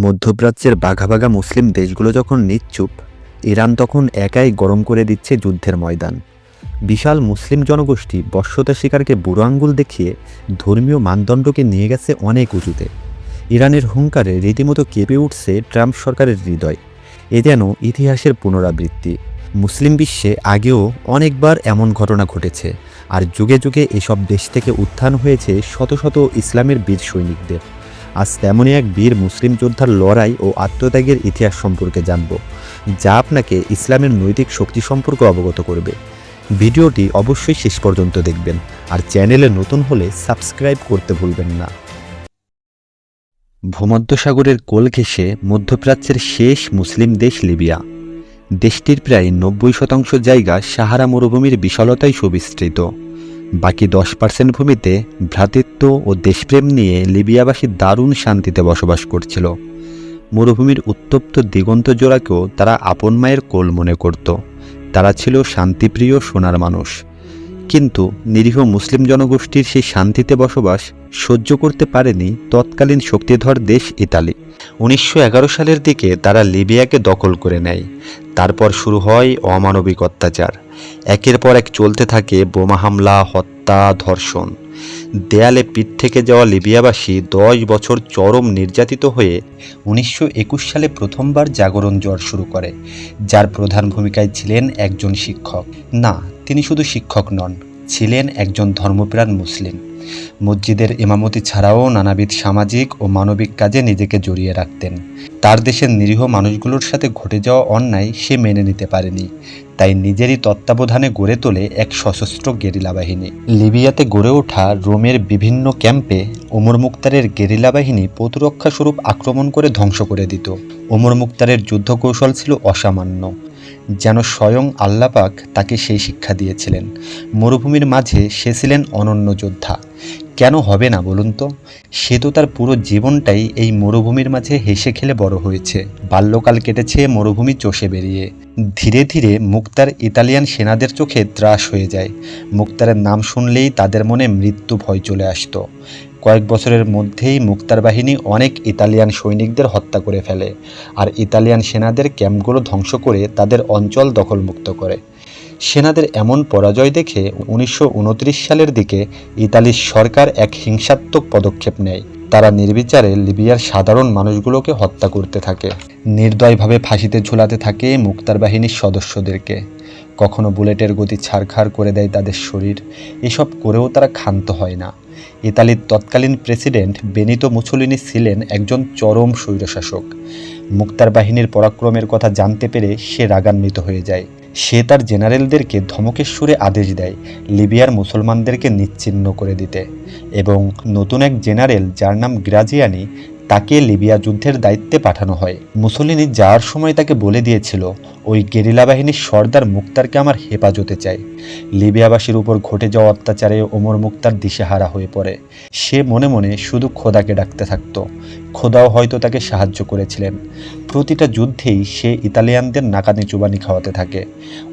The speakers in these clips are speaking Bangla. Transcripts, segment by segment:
মধ্যপ্রাচ্যের বাঘা বাঘা মুসলিম দেশগুলো যখন নিশ্চুপ, ইরান তখন একাই গরম করে দিচ্ছে যুদ্ধের ময়দান। বিশাল মুসলিম জনগোষ্ঠী বশ্যতা শিকারকে বুড়ো আঙ্গুল দেখিয়ে ধর্মীয় মানদণ্ডকে নিয়ে গেছে অনেক উঁচুতে। ইরানের হুঙ্কারে রীতিমতো কেঁপে উঠছে ট্রাম্প সরকারের হৃদয়। এ যেন ইতিহাসের পুনরাবৃত্তি। মুসলিম বিশ্বে আগেও অনেকবার এমন ঘটনা ঘটেছে, আর যুগে যুগে এসব দেশ থেকে উত্থান হয়েছে শত শত ইসলামের বীর সৈনিকদের। আজ তেমনই এক বীর মুসলিম যোদ্ধার লড়াই ও আত্মত্যাগের ইতিহাস সম্পর্কে জানব, যা আপনাকে ইসলামের নৈতিক শক্তি সম্পর্কে অবগত করবে। ভিডিওটি অবশ্যই শেষ পর্যন্ত দেখবেন, আর চ্যানেলে নতুন হলে সাবস্ক্রাইব করতে ভুলবেন না। ভূমধ্যসাগরের কোল ঘেঁষে মধ্যপ্রাচ্যের শেষ মুসলিম দেশ লিবিয়া। দেশটির প্রায় 90% জায়গা সাহারা মরুভূমির বিশালতায় সুবিস্তৃত। বাকি 10% ভূমিতে ভ্রাতৃত্ব ও দেশপ্রেম নিয়ে লিবিয়াবাসী দারুণ শান্তিতে বসবাস করছিল। মরুভূমির উত্তপ্ত দিগন্ত জোড়াকেও তারা আপন মায়ের কোল মনে করত। তারা ছিল শান্তিপ্রিয় সোনার মানুষ। কিন্তু নিরীহ মুসলিম জনগোষ্ঠীর সেই শান্তিতে বসবাস সহ্য করতে পারেনি তৎকালীন শক্তিধর দেশ ইতালি। 1911 সালের দিকে তারা লিবিয়াকে দখল করে নেয়। তারপর শুরু হয় অমানবিক অত্যাচার। একের পর এক চলতে থাকে বোমা হামলা, হত্যা, ধর্ষণ। দেয়ালে পিঠ থেকে যাওয়া লিবিয়াবাসী 10 বছর চরম নির্যাতিত হয়ে 1921 সালে প্রথমবার জাগরণ জ্বর শুরু করে, যার প্রধান ভূমিকায় ছিলেন একজন শিক্ষক। না, তিনি শুধু শিক্ষক নন, ছিলেন একজন ধর্মপ্রাণ মুসলিম। মসজিদের ইমামতি ছাড়াও নানাবিধ সামাজিক ও মানবিক কাজে নিজেকে জড়িয়ে রাখতেন। তার দেশের নিরীহ মানুষগুলোর সাথে ঘটে যাওয়া অন্যায় সে মেনে নিতে পারেনি, তাই নিজেরই তত্ত্বাবধানে গড়ে তোলে এক সশস্ত্র গেরিলা বাহিনী। লিবিয়াতে গড়ে ওঠা রোমের বিভিন্ন ক্যাম্পে ওমর মুক্তারের গেরিলা বাহিনী প্রতিরক্ষা স্বরূপ আক্রমণ করে ধ্বংস করে দিত। ওমর মুক্তারের যুদ্ধ কৌশল ছিল অসামান্য, যেন স্বয়ং আল্লাহ পাক তাকে সেই শিক্ষা দিয়েছিলেন। মরুভূমির মাঝে সে ছিলেন অনন্য যোদ্ধা। কেন হবে না বলুন তো? সে তো তার পুরো জীবনটাই এই মরুভূমির মাঝে হেসে খেলে বড় হয়েছে। বাল্যকাল কেটেছে মরুভূমি চষে বেরিয়ে। ধীরে ধীরে মুক্তার ইতালিয়ান সেনাদের চোখে ত্রাস হয়ে যায়। মুক্তারের নাম শুনলেই তাদের মনে মৃত্যু ভয় চলে আসতো। কয়েক বছরের মধ্যেই মুক্তার বাহিনী অনেক ইতালিয়ান সৈনিকদের হত্যা করে ফেলে, আর ইতালিয়ান সেনাদের ক্যাম্পগুলো ধ্বংস করে তাদের অঞ্চল দখলমুক্ত করে। সেনাদের এমন পরাজয় দেখে 1929 সালের দিকে ইতালির সরকার এক হিংসাত্মক পদক্ষেপ নেয়। তারা নির্বিচারে লিবিয়ার সাধারণ মানুষগুলোকে হত্যা করতে থাকে। নির্দয়ভাবে ফাঁসিতে ঝুলাতে থাকে মুক্তার বাহিনীর সদস্যদেরকে। কখনো বুলেটের গতি ছাড়খাড় করে দেয় তাদের শরীর। এসব করেও তারা ক্ষান্ত হয় না। ইতালির তৎকালীন প্রেসিডেন্ট বেনিতো মুসোলিনি ছিলেন একজন চরম স্বৈরশাসক। মুক্তার বাহিনীর পরাক্রমের কথা জানতে পেরে সে রাগান্বিত হয়ে যায়। সে তার জেনারেলদেরকে ধমকের সুরে আদেশ দেয় লিবিয়ার মুসলমানদেরকে নিশ্চিহ্ন করে দিতে, এবং নতুন এক জেনারেল যার নাম গ্রাজিয়ানি, তাকে লিবিয়া যুদ্ধের দায়িত্বে পাঠানো হয়। মুসোলিনি যাওয়ার সময় তাকে বলে দিয়েছিল, ওই গেরিলা বাহিনীর সর্দার মুক্তারকে আমার হেফাজতে চাই। লিবিয়াবাসীর উপর ঘটে যাওয়া অত্যাচারে ওমর মুক্তার দিশেহারা হয়ে পড়ে। সে মনে মনে শুধু খোদাকে ডাকতে থাকতো। খোদাও হয়তো তাকে সাহায্য করেছিলেন। প্রতিটা যুদ্ধেই সে ইতালিয়ানদের নাকানি চুবানি খাওয়াতে থাকে।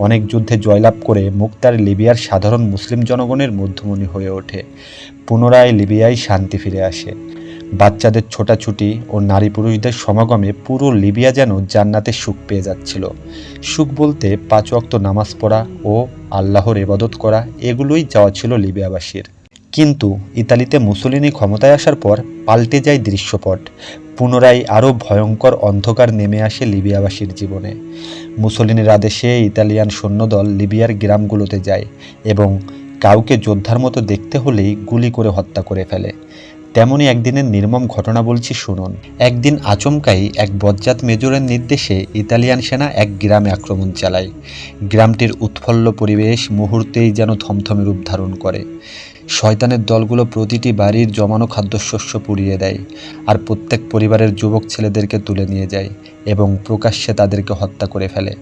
অনেক যুদ্ধে জয়লাভ করে মুক্তার লিবিয়ার সাধারণ মুসলিম জনগণের মধ্যমণি হয়ে ওঠে। পুনরায় লিবিয়ায় শান্তি ফিরে আসে। বাচ্চাদের ছোটাছুটি ও নারী পুরুষদের সমাগমে পুরো লিবিয়া যেন জান্নাতের সুখ পেয়ে যাচ্ছিল। সুখ বলতে 5 ওয়াক্ত নামাজ পড়া ও আল্লাহর ইবাদত করা, এগুলোই চাওয়া ছিল লিবিয়াবাসীর। কিন্তু ইতালিতে মুসোলিনি ক্ষমতায় আসার পর পাল্টে যায় দৃশ্যপট। পুনরায় আরও ভয়ঙ্কর অন্ধকার নেমে আসে লিবিয়াবাসীর জীবনে। মুসোলিনির আদেশে ইতালিয়ান সৈন্যদল লিবিয়ার গ্রামগুলোতে যায় এবং কাউকে যোদ্ধার মতো দেখতে হলেই গুলি করে হত্যা করে ফেলে। তেমনই একদিনের নির্মম ঘটনা বলছি, শুনুন। একদিন আচমকাই এক বজ্জাত মেজরের নির্দেশে ইতালিয়ান সেনা এক গ্রামে আক্রমণ চালায়। গ্রামটির উৎফুল্ল পরিবেশ মুহূর্তেই যেন থমথমে রূপ ধারণ করে। শয়তানের দলগুলো প্রতিটি বাড়ির জমানো খাদ্যশস্য পুড়িয়ে দেয়, আর প্রত্যেক পরিবারের যুবক ছেলেদেরকে তুলে নিয়ে যায় এবং প্রকাশ্যে তাদেরকে হত্যা করে ফেলে।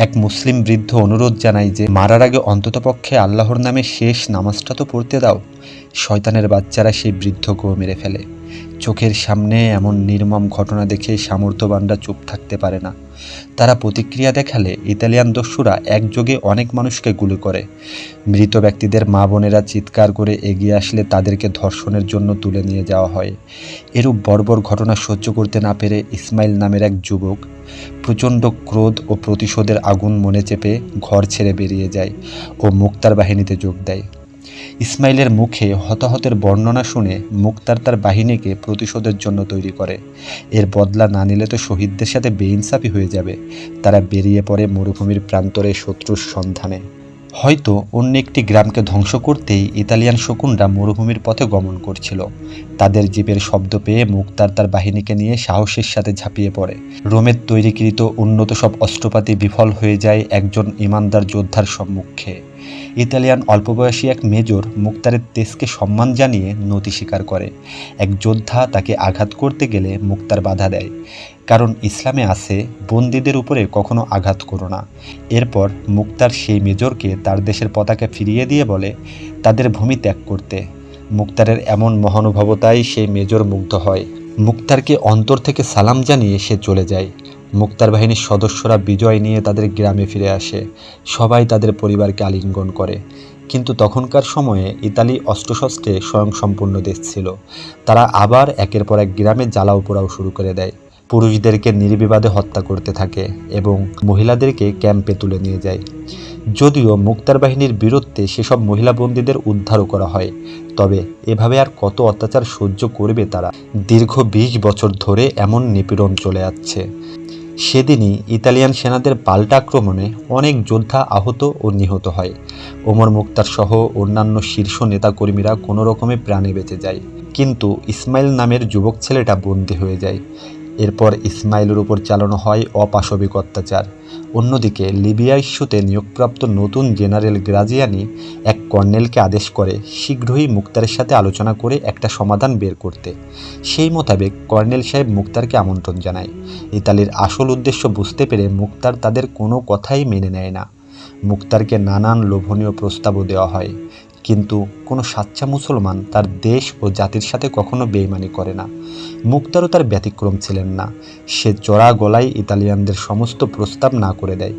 এক মুসলিম বৃদ্ধ অনুরোধ জানায় যে মারার আগে অন্ততপক্ষে আল্লাহর নামে শেষ নামাজটা তো পড়তে দাও। শয়তানের বাচ্চারা সেই বৃদ্ধকেও মেরে ফেলে। চোখের সামনে এমন নির্মম ঘটনা দেখে সামর্থ্যবানরা চুপ থাকতে পারে না। তারা প্রতিক্রিয়া দেখালে ইতালিয়ান দস্যুরা একযোগে অনেক মানুষকে গুলি করে। মৃত ব্যক্তিদের মা বোনেরা চিৎকার করে এগিয়ে আসলে তাদেরকে ধর্ষণের জন্য তুলে নিয়ে যাওয়া হয়। এরূপ বর্বর ঘটনা সহ্য করতে না পেরে ইসমাইল নামের এক যুবক প্রচণ্ড ক্রোধ ও প্রতিশোধের আগুন মনে চেপে ঘর ছেড়ে বেরিয়ে যায় ও মুক্তার বাহিনীতে যোগ দেয়। ইসমাইলের মুখে হতাহতের বর্ণনা শুনে মুক্তার তার বাহিনীকে প্রতিশোধের জন্য তৈরি করে। এর বদলা না নিলে তো শহীদদের সাথে বেইনসাফি হয়ে যাবে। তারা বেরিয়ে পড়ে মরুভূমির প্রান্তরে শত্রুর সন্ধানে। হয়তো অন্য একটি গ্রামকে ধ্বংস করতেই ইতালিয়ান শকুনরা মরুভূমির পথে গমন করছিল। তাদের জিপের শব্দ পেয়ে মুক্তার তার বাহিনীকে নিয়ে সাহসের সাথে ঝাঁপিয়ে পড়ে। রোমের তৈরিকৃত উন্নত সব অস্ত্রপাতি বিফল হয়ে যায় একজন ইমানদার যোদ্ধার সম্মুখে। ইতালিয়ান অল্পবয়সী এক মেজর মুক্তারের তেজকে সম্মান জানিয়ে নতি স্বীকার করে। এক যোদ্ধা তাকে আঘাত করতে গেলে মুক্তার বাধা দেয়, কারণ ইসলামে আছে বন্দীদের উপরে কখনো আঘাত করো না। এরপর মুক্তার সেই মেজরকে তার দেশের পতাকা ফিরিয়ে দিয়ে বলে তাদের ভূমি ত্যাগ করতে। মুক্তারের এমন মহানুভবতায় সেই মেজর মুগ্ধ হয়। মুক্তারকে অন্তর থেকে সালাম জানিয়ে সে চলে যায়। মুক্তার বাহিনীর সদস্যরা বিজয় নিয়ে তাদের গ্রামে ফিরে আসে। সবাই তাদের পরিবারকে আলিঙ্গন করে। কিন্তু তখনকার সময়ে ইতালি অস্ত্রশস্ত্রে স্বয়ংসম্পূর্ণ দেশ ছিল। তারা আবার একের পর এক গ্রামে জ্বালাও পোড়াও শুরু করে দেয়। পুরুষদেরকে নির্বিবাদে হত্যা করতে থাকে এবং মহিলাদেরকে ক্যাম্পে তুলে নিয়ে যায়। যদিও মুক্তার বাহিনীর বীরত্বে সেসব মহিলা বন্দীদের উদ্ধারও করা হয়, তবে এভাবে আর কত অত্যাচার সহ্য করবে তারা? দীর্ঘ 20 বছর ধরে এমন নিপীড়ন চলে যাচ্ছে। সেদিনই ইতালিয়ান সেনাদের পাল্টা আক্রমণে অনেক যোদ্ধা আহত ও নিহত হয়। ওমর মুক্তার সহ অন্যান্য শীর্ষ নেতাকর্মীরা কোনো রকমে প্রাণে বেঁচে যায়, কিন্তু ইসমাইল নামের যুবক ছেলেটা বন্দী হয়ে যায়। এরপর ইসমাইলের উপর চালানো হয় অপাশবিক অত্যাচার। অন্যদিকে লিবিয়া ইস্যুতে নিয়োগপ্রাপ্ত নতুন জেনারেল গ্রাজিয়ানি এক কর্নেলকে আদেশ করে শীঘ্রই মুক্তারের সাথে আলোচনা করে একটা সমাধান বের করতে। সেই মোতাবেক কর্নেল সাহেব মুক্তারকে আমন্ত্রণ জানায়। ইতালির আসল উদ্দেশ্য বুঝতে পেরে মুক্তার তাদের কোনো কথাই মেনে নেয় না। মুক্তারকে নানান লোভনীয় প্রস্তাবও দেওয়া হয়, কিন্তু কোনো সাচ্চা মুসলমান তার দেশ ও জাতির সাথে কখনো বেইমানি করে না। মুক্তারও তার ব্যতিক্রম ছিলেন না। সে চড়া গলায় ইতালিয়ানদের সমস্ত প্রস্তাব না করে দেয়।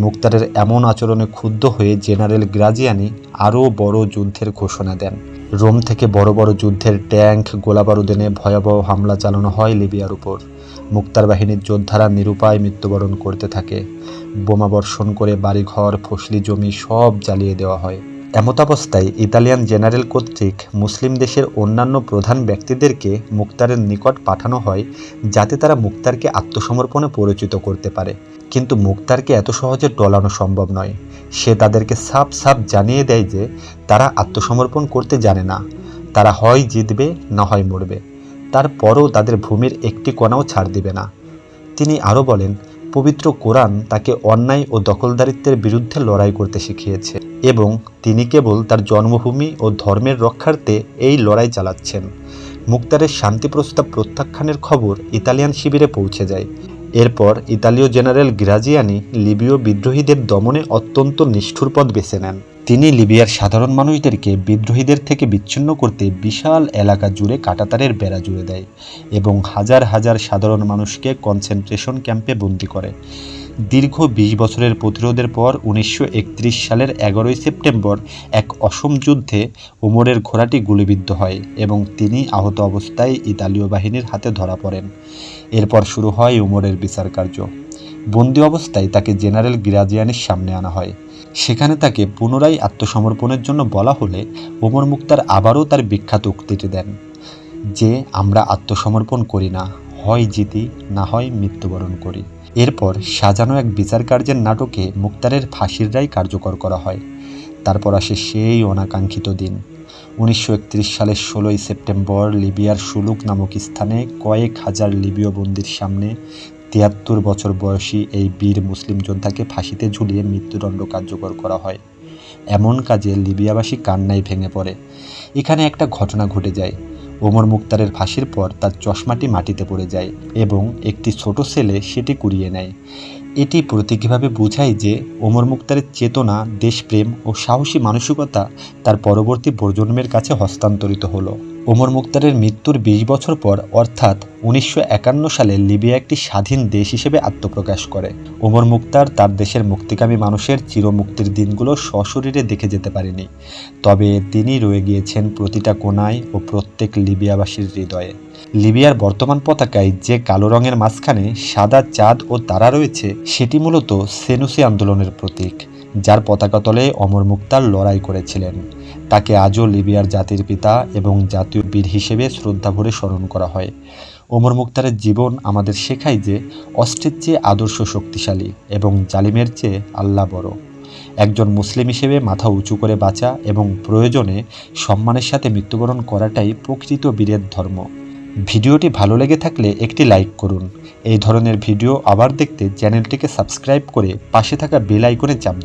মুক্তারের এমন আচরণে ক্ষুব্ধ হয়ে জেনারেল গ্রাজিয়ানি আরও বড় যুদ্ধের ঘোষণা দেন। রোম থেকে বড় বড় যুদ্ধের ট্যাঙ্ক, গোলাবারুদ এনে ভয়াবহ হামলা চালানো হয় লিবিয়ার উপর। মুক্তার বাহিনীর যোদ্ধারা নিরুপায় মৃত্যুবরণ করতে থাকে। বোমা বর্ষণ করে বাড়িঘর, ফসলি জমি সব জ্বালিয়ে দেওয়া হয়। এমতাবস্থায় ইতালিয়ান জেনারেল কর্তৃক মুসলিম দেশের অন্যান্য প্রধান ব্যক্তিদেরকে মুক্তারের নিকট পাঠানো হয়, যাতে তারা মুক্তারকে আত্মসমর্পণে পরিচিত করতে পারে। কিন্তু মুক্তারকে এত সহজে টলানো সম্ভব নয়। সে তাদেরকে সাফ সাফ জানিয়ে দেয় যে তারা আত্মসমর্পণ করতে জানে না। তারা হয় জিতবে, না হয় মরবে। তারপরও তাদের ভূমির একটি কণাও ছাড় দিবে না। তিনি আরও বলেন, পবিত্র কোরআন তাকে অন্যায় ও দখলদারিত্বের বিরুদ্ধে লড়াই করতে শিখিয়েছে এবং তিনি কেবল তার জন্মভূমি ও ধর্মের রক্ষার্থে এই লড়াই চালাচ্ছেন। মুক্তারের শান্তি প্রস্তাব প্রত্যাখ্যানের খবর ইতালিয়ান শিবিরে পৌঁছে যায়। এরপর ইতালীয় জেনারেল গ্রাজিয়ানি লিবীয় বিদ্রোহীদের দমনে অত্যন্ত নিষ্ঠুর পথ বেছে নেন। তিনি লিবিয়ার সাধারণ মানুষদেরকে বিদ্রোহীদের থেকে বিচ্ছিন্ন করতে বিশাল এলাকা জুড়ে কাঁটাতারের বেড়া জুড়ে দেয় এবং হাজার হাজার সাধারণ মানুষকে কনসেন্ট্রেশন ক্যাম্পে বন্দী করে। দীর্ঘ 20 বছরের প্রতিরোধের পর 1931 সালের 11 সেপ্টেম্বর এক অসম যুদ্ধে ওমরের ঘোড়াটি গুলিবিদ্ধ হয় এবং তিনি আহত অবস্থায় ইতালীয় বাহিনীর হাতে ধরা পড়েন। এরপর শুরু হয় ওমরের বিচার কার্য। বন্দী অবস্থায় তাকে জেনারেল গ্রাজিয়ানির সামনে আনা হয়। সেখানে তাকে পুনরায় আত্মসমর্পণের জন্য বলা হলে ওমর মুক্তার আবারও তার বিখ্যাত উক্তিটি দেন যে, আমরা আত্মসমর্পণ করি না, হয় জিতি, না হয় মৃত্যুবরণ করি। এরপর সাজানো এক বিচার কার্যের নাটকে মুক্তারের ফাঁসির রায় কার্যকর করা হয়। তারপর আসে সেই অনাকাঙ্ক্ষিত দিন। 1931 সালের 16 সেপ্টেম্বর লিবিয়ার সুলুক নামক স্থানে কয়েক হাজার লিবীয় বন্দীর সামনে 73 বছর বয়সী এই বীর মুসলিম যোদ্ধাকে ফাঁসিতে ঝুলিয়ে মৃত্যুদণ্ড কার্যকর করা হয়। এমন কাজে লিবিয়াবাসী কান্নায় ভেঙে পড়ে। এখানে একটা ঘটনা ঘটে যায়। ওমর মুক্তারের ফাঁসির পর তার চশমাটি মাটিতে পড়ে যায় এবং একটি ছোট ছেলে সেটি কুড়িয়ে নেয়। এটি প্রতীকীভাবে বোঝায় যে ওমর মুখতারের চেতনা, দেশপ্রেম ও সাহসী মানসিকতা তার পরবর্তী প্রজন্মের কাছে হস্তান্তরিত হলো। ওমর মুখতারের মৃত্যুর ২০ বছর পর অর্থাৎ ১৯৫১ সালে লিবিয়া একটি স্বাধীন দেশ হিসেবে আত্মপ্রকাশ করে। ওমর মুখতার তার দেশের মুক্তিকামী মানুষের চিরমুক্তির দিনগুলো সশরীরে দেখে যেতে পারেনি, তবে তিনি রয়ে গিয়েছেন প্রতিটা কোণায় ও প্রত্যেক লিবিয়াবাসীর হৃদয়ে। লিবিয়ার বর্তমান পতাকায় যে কালো রঙের মাঝখানে সাদা চাঁদ ও তারা রয়েছে, সেটি মূলত সেনুসি আন্দোলনের প্রতীক, যার পতাকা তলে ওমর মুখতার লড়াই করেছিলেন। তাকে আজও লিবিয়ার জাতির পিতা এবং জাতীয় বীর হিসেবে শ্রদ্ধাভরে স্মরণ করা হয়। ওমর মুখতারের জীবন আমাদের শেখায় যে অস্ত্রের চেয়ে আদর্শ শক্তিশালী এবং জালিমের চেয়ে আল্লাহ বড়। একজন মুসলিম হিসেবে মাথা উঁচু করে বাঁচা এবং প্রয়োজনে সম্মানের সাথে মৃত্যুবরণ করাটাই প্রকৃত বীরের ধর্ম। ভিডিওটি ভালো লেগে থাকলে একটি লাইক করুন। এই ধরনের ভিডিও আবার দেখতে চ্যানেলটিকে সাবস্ক্রাইব করে পাশে থাকা বেল আইকনে চাপ